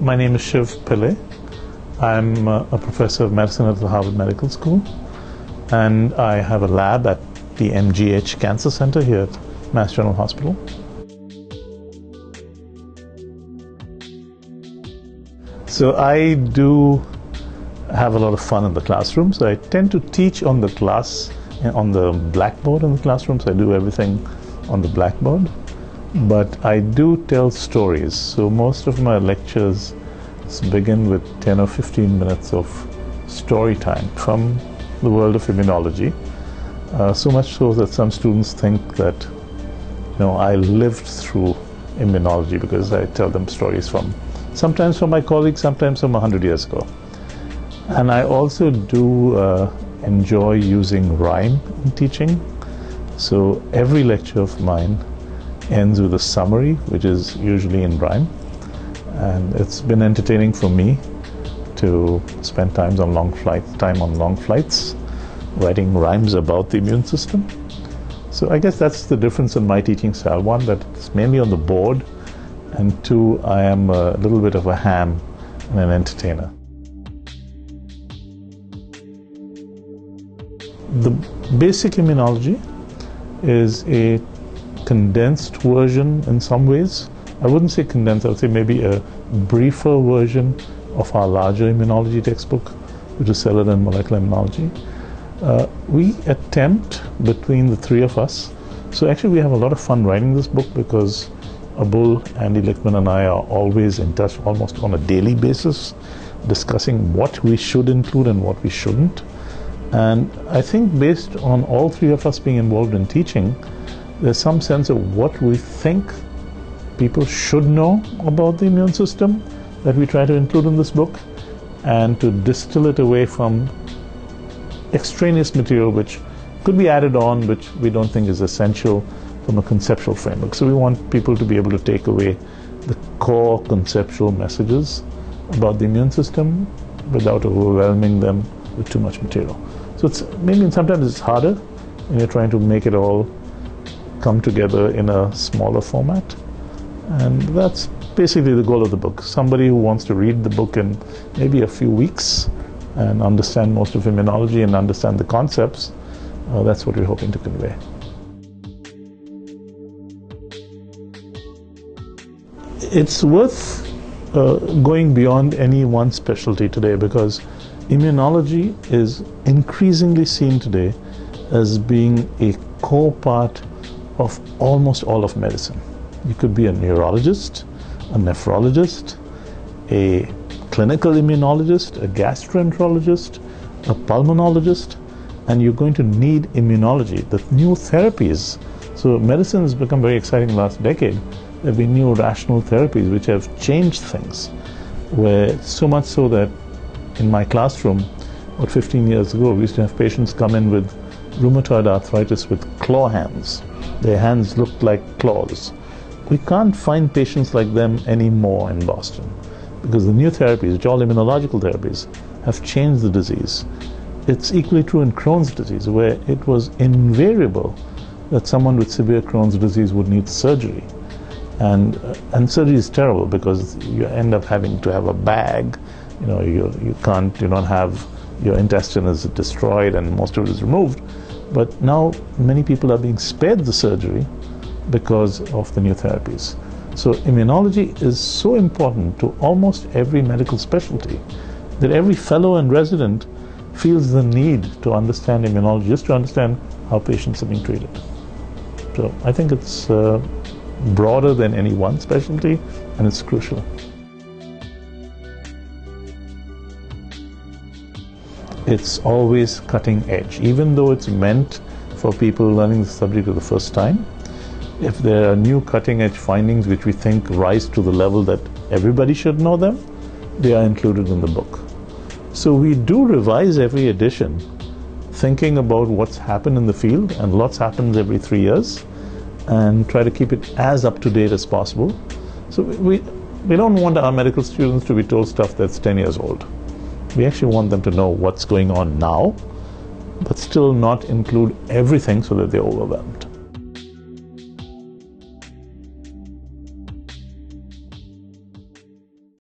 My name is Shiv Pillai. I'm a professor of medicine at the Harvard Medical School, and I have a lab at the MGH Cancer Center here at Mass General Hospital. So I do have a lot of fun in the classroom. So I tend to teach on the blackboard in the classroom. So I do everything on the blackboard. But I do tell stories. So most of my lectures begin with 10 or 15 minutes of story time from the world of immunology. So much so that some students think that, I lived through immunology because I tell them stories sometimes from my colleagues, sometimes from 100 years ago. And I also do enjoy using rhyme in teaching. So every lecture of mine ends with a summary, which is usually in rhyme. And it's been entertaining for me to spend time on long flights, writing rhymes about the immune system. So I guess that's the difference in my teaching style. One, that it's mainly on the board, and two, I am a little bit of a ham and an entertainer. The basic immunology is a condensed version in some ways. I wouldn't say condensed, I would say maybe a briefer version of our larger immunology textbook, which is Cellular and Molecular Immunology. We attempt between the three of us. So actually we have a lot of fun writing this book because Abul, Andy Lichtman and I are always in touch almost on a daily basis, discussing what we should include and what we shouldn't. And I think based on all three of us being involved in teaching, there's some sense of what we think people should know about the immune system that we try to include in this book, and to distill it away from extraneous material which could be added on, which we don't think is essential from a conceptual framework. So we want people to be able to take away the core conceptual messages about the immune system without overwhelming them with too much material. So sometimes it's harder when you're trying to make it all come together in a smaller format. And that's basically the goal of the book. Somebody who wants to read the book in maybe a few weeks and understand most of immunology and understand the concepts, that's what we're hoping to convey. It's worth going beyond any one specialty today, because immunology is increasingly seen today as being a core part of almost all of medicine. You could be a neurologist, a nephrologist, a clinical immunologist, a gastroenterologist, a pulmonologist, and you're going to need immunology. The new therapies, so medicine has become very exciting in the last decade. There have been new rational therapies which have changed things, where so much so that in my classroom, about 15 years ago, we used to have patients come in with rheumatoid arthritis with claw hands. Their hands looked like claws. We can't find patients like them anymore in Boston, because the new therapies, which are all immunological therapies, have changed the disease. It's equally true in Crohn's disease, where it was invariable that someone with severe Crohn's disease would need surgery. And surgery is terrible because you end up having to have a bag. You don't have, your intestine is destroyed and most of it is removed. But now many people are being spared the surgery because of the new therapies. So immunology is so important to almost every medical specialty that every fellow and resident feels the need to understand immunology, just to understand how patients are being treated. So I think it's broader than any one specialty, and it's crucial. It's always cutting edge, even though it's meant for people learning the subject for the first time. If there are new cutting edge findings which we think rise to the level that everybody should know them, they are included in the book. So we do revise every edition, thinking about what's happened in the field, and lots happens every 3 years, and try to keep it as up to date as possible. So we don't want our medical students to be told stuff that's 10 years old. We actually want them to know what's going on now, but still not include everything so that they're overwhelmed.